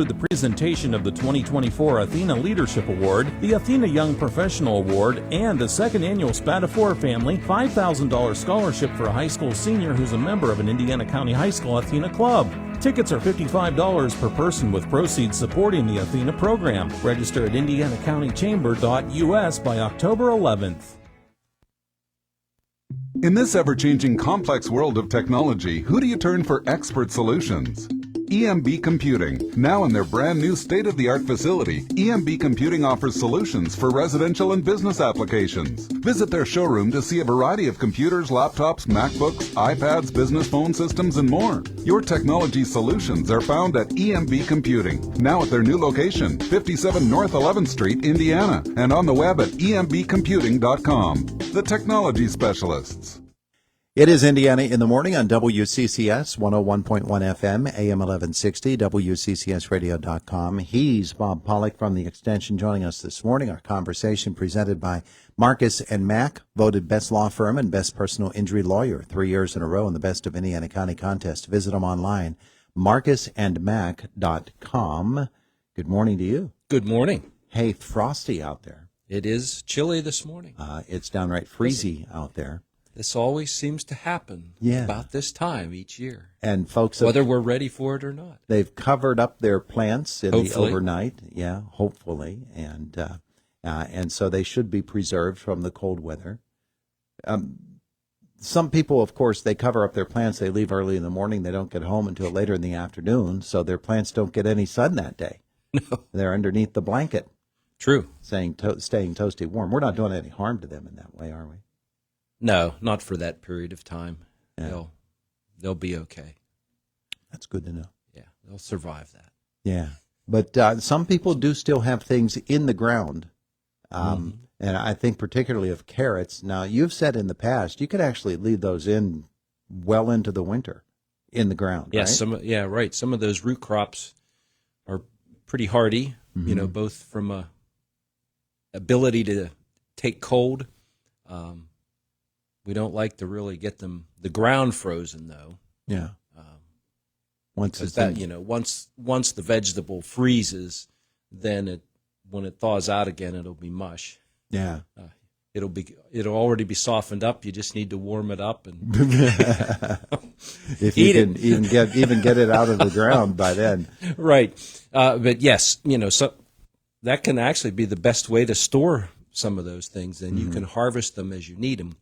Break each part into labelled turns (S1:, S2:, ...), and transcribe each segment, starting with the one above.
S1: The presentation of the 2024 Athena Leadership Award, the Athena Young Professional Award, and the second annual Spatafor Family $5,000 scholarship for a high school senior who's a member of an Indiana County High School Athena Club. Tickets are $55 per person with proceeds supporting the Athena program. Register at indianacountychamber.us by October 11th.
S2: In this ever-changing complex world of technology, who do you turn for expert solutions? EMB Computing. Now in their brand new state-of-the-art facility, EMB Computing offers solutions for residential and business applications. Visit their showroom to see a variety of computers, laptops, MacBooks, iPads, business phone systems, and more. Your technology solutions are found at EMB Computing. Now at their new location, 57 North 11th Street, Indiana, and on the web at embcomputing.com. The technology specialists.
S3: It is Indiana in the Morning on WCCS 101.1 FM, AM 1160, WCCSradio.com. He's Bob Pollock from the Extension joining us this morning. Our conversation presented by Marcus & Mack, voted Best Law Firm and Best Personal Injury Lawyer 3 years in a row in the Best of Indiana County contest. Visit them online, marcusandmack.com. Good morning to you.
S4: Good morning.
S3: Hey, frosty out there.
S4: It is chilly this morning.
S3: It's downright freezy out there.
S4: This always seems to happen about this time each year.
S3: And folks,
S4: whether we're ready for it or not.
S3: They've covered up their plants in
S4: Hopefully.
S3: the overnight. Yeah, hopefully. And so they should be preserved from the cold weather. Some people, of course, they cover up their plants. They leave early in the morning. They don't get home until later in the afternoon, so their plants don't get any sun that day.
S4: No.
S3: They're underneath the blanket.
S4: True.
S3: Staying toasty warm. We're not doing any harm to them in that way, are we?
S4: No, not for that period of time.
S3: Yeah.
S4: They'll be okay.
S3: That's good to know.
S4: Yeah, they'll survive that.
S3: Yeah, but some people do still have things in the ground, and I think particularly of carrots. Now, you've said in the past you could actually leave those in well into the winter in the ground.
S4: Yes,
S3: right?
S4: Right. Some of those root crops are pretty hardy. Both from a ability to take cold. We don't like to really get the ground frozen, though.
S3: Yeah. Once
S4: the vegetable freezes, then when it thaws out again, it'll be mush.
S3: Yeah.
S4: It'll already be softened up. You just need to warm it up and
S3: if you can even get it out of the ground by then.
S4: Right. But yes, so that can actually be the best way to store some of those things. And you can harvest them as you need them.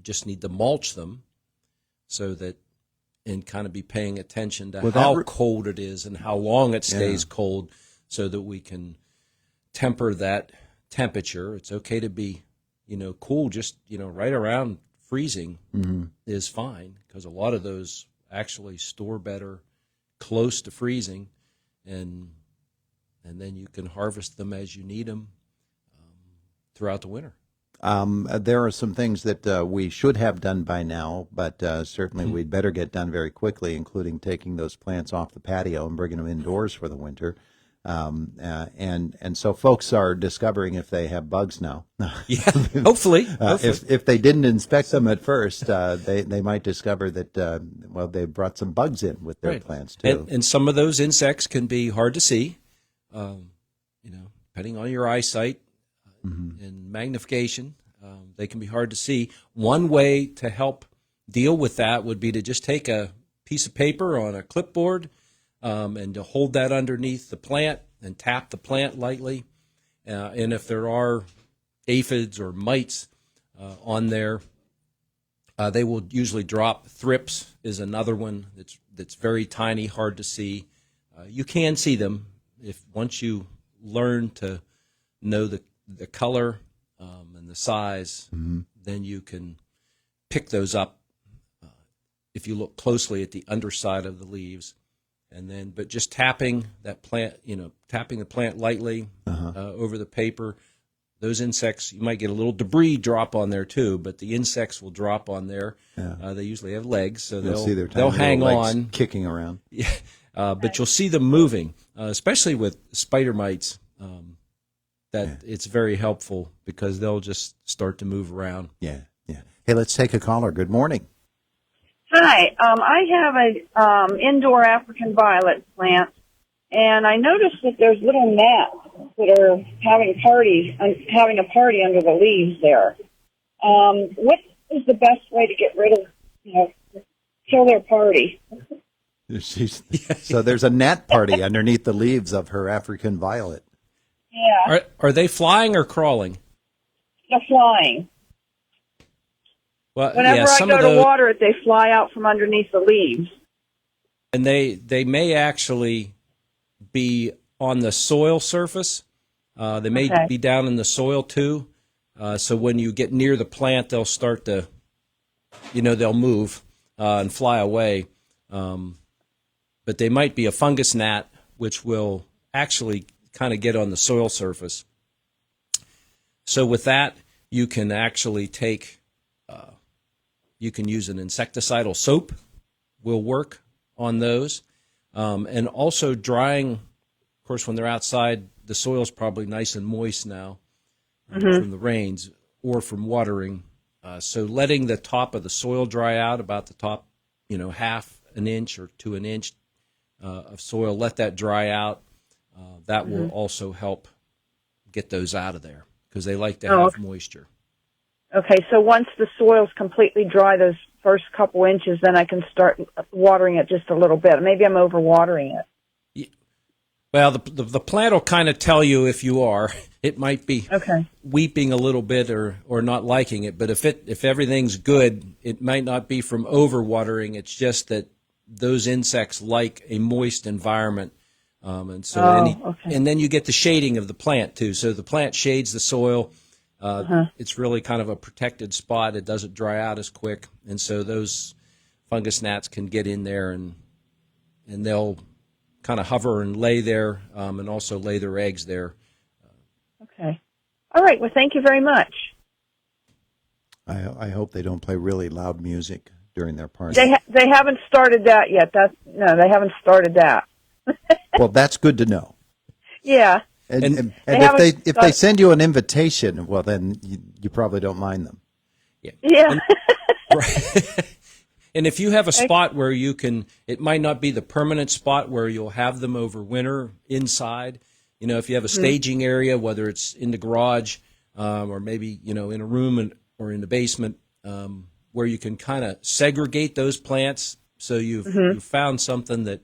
S4: Just need to mulch them so that, and kind of be paying attention to how cold it is and how long it stays cold so that we can temper that temperature. It's okay to be, cool, just, right around freezing is fine, because a lot of those actually store better close to freezing, and then you can harvest them as you need them throughout the winter.
S3: There are some things that we should have done by now, but certainly we'd better get done very quickly, including taking those plants off the patio and bringing them indoors for the winter. And so folks are discovering if they have bugs now.
S4: Yeah, hopefully.
S3: If they didn't inspect them at first, they might discover that, they brought some bugs in with their plants too.
S4: And some of those insects can be hard to see, depending on your eyesight. And magnification, they can be hard to see. One way to help deal with that would be to just take a piece of paper on a clipboard and to hold that underneath the plant and tap the plant lightly. And if there are aphids or mites on there, they will usually drop. Thrips is another one that's very tiny, hard to see. You can see them once you learn to know the color and the size, then you can pick those up if you look closely at the underside of the leaves. But just tapping that plant, tapping the plant lightly over the paper, those insects, you might get a little debris drop on there too, but the insects will drop on there. Yeah. They usually have legs, so they'll hang on,
S3: kicking around.
S4: Yeah, but you'll see them moving, especially with spider mites. It's very helpful because they'll just start to move around.
S3: Yeah. Hey, let's take a caller. Good morning.
S5: Hi. I have a indoor African violet plant, And I noticed that there's little gnats that are having a party under the leaves there. What is the best way to get rid of, kill their party?
S3: So there's a gnat party underneath the leaves of her African violet.
S5: Yeah.
S4: Are they flying or crawling?
S5: They're flying.
S4: Well,
S5: Whenever I
S4: some
S5: go
S4: of
S5: to
S4: those,
S5: water it, they fly out from underneath the leaves.
S4: and they may actually be on the soil surface. They may be down in the soil too. So when you get near the plant, they'll start to, they'll move and fly away. But they might be a fungus gnat, which will actually kind of get on the soil surface. So with that, you can actually you can use an insecticidal soap, will work on those. And also drying, of course, when they're outside, the soil's probably nice and moist now from the rains or from watering. So letting the top of the soil dry out, about the top, half an inch or to an inch of soil, let that dry out. That will also help get those out of there because they like to have moisture.
S5: Okay, so once the soil's completely dry, those first couple inches, then I can start watering it just a little bit. Maybe I'm over-watering it.
S4: Well, the plant will kind of tell you if you are. It might be weeping a little bit or not liking it, but if everything's good, it might not be from over-watering. It's just that those insects like a moist environment. And then you get the shading of the plant, too. So the plant shades the soil. It's really kind of a protected spot. It doesn't dry out as quick. And so those fungus gnats can get in there and they'll kind of hover and lay there and also lay their eggs there.
S5: Okay. All right. Well, thank you very much.
S3: I hope they don't play really loud music during their party.
S5: They haven't started that yet. They haven't started that.
S3: Well, that's good to know. Yeah. And if they send you an invitation, well, then you probably don't mind them.
S5: Yeah.
S4: And if you have a spot where you can, it might not be the permanent spot where you'll have them over winter inside. If you have a staging area, whether it's in the garage or maybe, in a room or in the basement, where you can kind of segregate those plants so you've found something that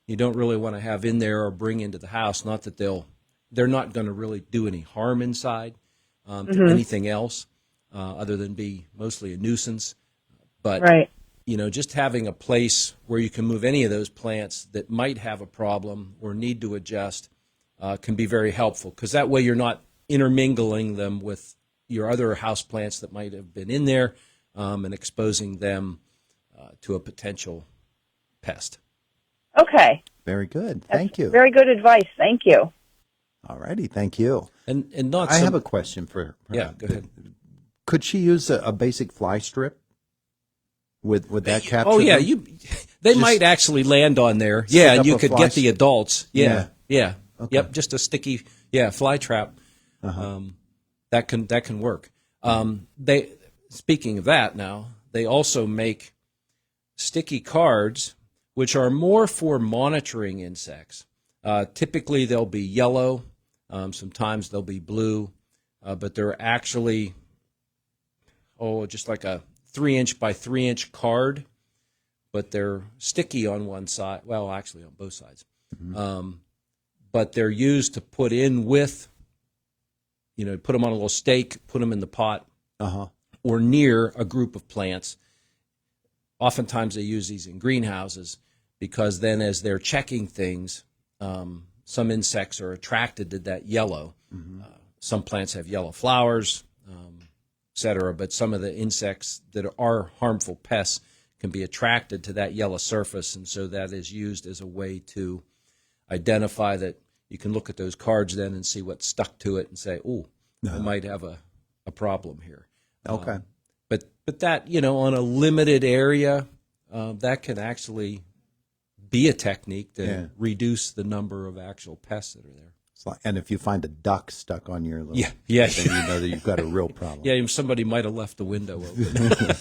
S4: you don't really want to have in there or bring into the house. Not that they're not going to really do any harm inside to anything else other than be mostly a nuisance. But, just having a place where you can move any of those plants that might have a problem or need to adjust can be very helpful because that way you're not intermingling them with your other house plants that might have been in there and exposing them to a potential pest.
S5: Okay.
S3: Very good. Thank you.
S5: Very good advice. Thank you.
S3: All righty. Thank you.
S4: And not.
S3: I have a question for her.
S4: Yeah, go ahead.
S3: Could she use a basic fly strip? Would that capture?
S4: Oh yeah,
S3: them?
S4: They might actually land on there. Yeah, and you could get the adults. Yeah. Okay. Yep, just a sticky fly trap. That can work. Speaking of that, now they also make sticky cards, which are more for monitoring insects. Typically, they'll be yellow. Sometimes they'll be blue, but they're actually just like a 3-inch by 3-inch card, but they're sticky on one side. Well, actually on both sides. But they're used to put in with, put them on a little stake, put them in the pot, or near a group of plants. Oftentimes they use these in greenhouses because then as they're checking things, some insects are attracted to that yellow. Some plants have yellow flowers, et cetera, but some of the insects that are harmful pests can be attracted to that yellow surface, and so that is used as a way to identify that. You can look at those cards then and see what's stuck to it and say, I might have a problem here.
S3: Okay.
S4: But that, on a limited area, that can actually be a technique to reduce the number of actual pests that are there.
S3: And if you find a duck stuck on your little
S4: then
S3: you know that you've got a real problem.
S4: Yeah, somebody might have left the window open.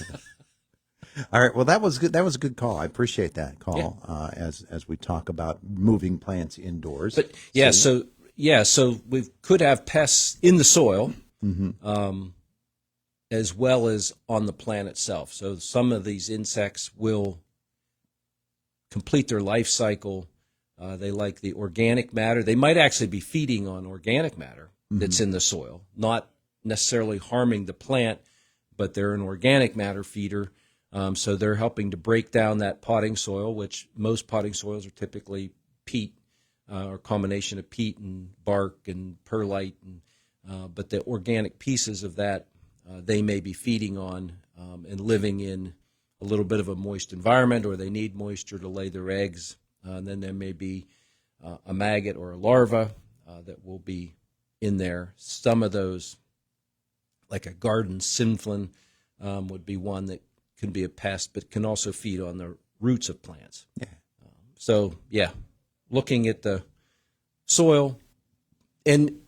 S3: All right. Well, that was good. That was a good call. I appreciate that call. As we talk about moving plants indoors.
S4: But so we could have pests in the soil, as well as on the plant itself. So some of these insects will complete their life cycle. They like the organic matter. They might actually be feeding on organic matter that's in the soil, not necessarily harming the plant, but they're an organic matter feeder. So they're helping to break down that potting soil, which most potting soils are typically peat, or a combination of peat and bark and perlite. But the organic pieces of that, they may be feeding on and living in a little bit of a moist environment, or they need moisture to lay their eggs. And then there may be a maggot or a larva that will be in there. Some of those, like a garden synflin, would be one that can be a pest, but can also feed on the roots of plants. Yeah. Looking at the soil and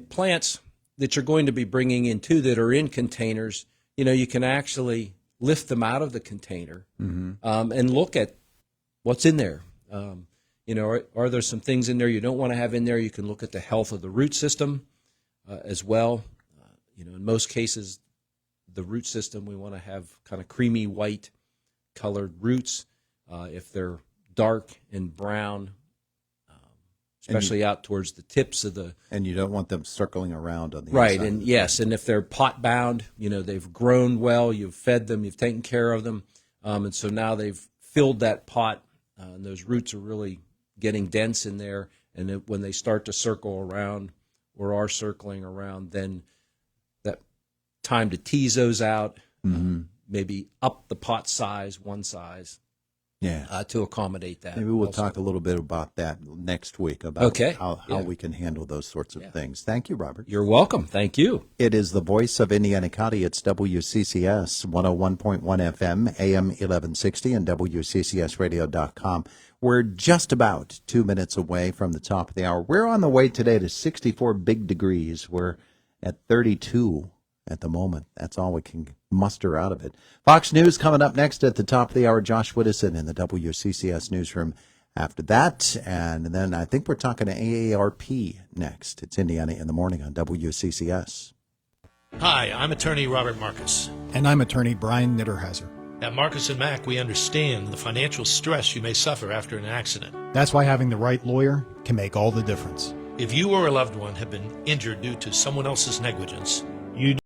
S4: plants that you're going to be bringing in too that are in containers, you can actually lift them out of the container and look at what's in there. Are there some things in there you don't want to have in there? You can look at the health of the root system as well. In most cases, the root system, we want to have kind of creamy white colored roots. If they're dark and brown, especially out towards the tips of the...
S3: And you don't want them circling around on the
S4: right,
S3: inside.
S4: and yes, and if they're pot-bound, they've grown well, you've fed them, you've taken care of them, and so now they've filled that pot, and those roots are really getting dense in there, and when they start to circle around or are circling around, then that time to tease those out, maybe up the pot size, one size, to accommodate that.
S3: Maybe we'll talk a little bit about that next week, about how we can handle those sorts of things. Thank you, Robert.
S4: You're welcome. Thank you.
S3: It is the voice of Indiana County. It's WCCS 101.1 FM, AM 1160, and WCCSradio.com. We're just about 2 minutes away from the top of the hour. We're on the way today to 64 big degrees. We're at 32 at the moment. That's all we can muster out of it. Fox News coming up next at the top of the hour. Josh Widdison in the WCCS newsroom after that. And then I think we're talking to AARP next. It's Indiana in the Morning on WCCS.
S6: Hi, I'm attorney Robert Marcus.
S7: And I'm attorney Brian Nitterheiser.
S6: At Marcus & Mack, we understand the financial stress you may suffer after an accident.
S7: That's why having the right lawyer can make all the difference.
S6: If you or a loved one have been injured due to someone else's negligence,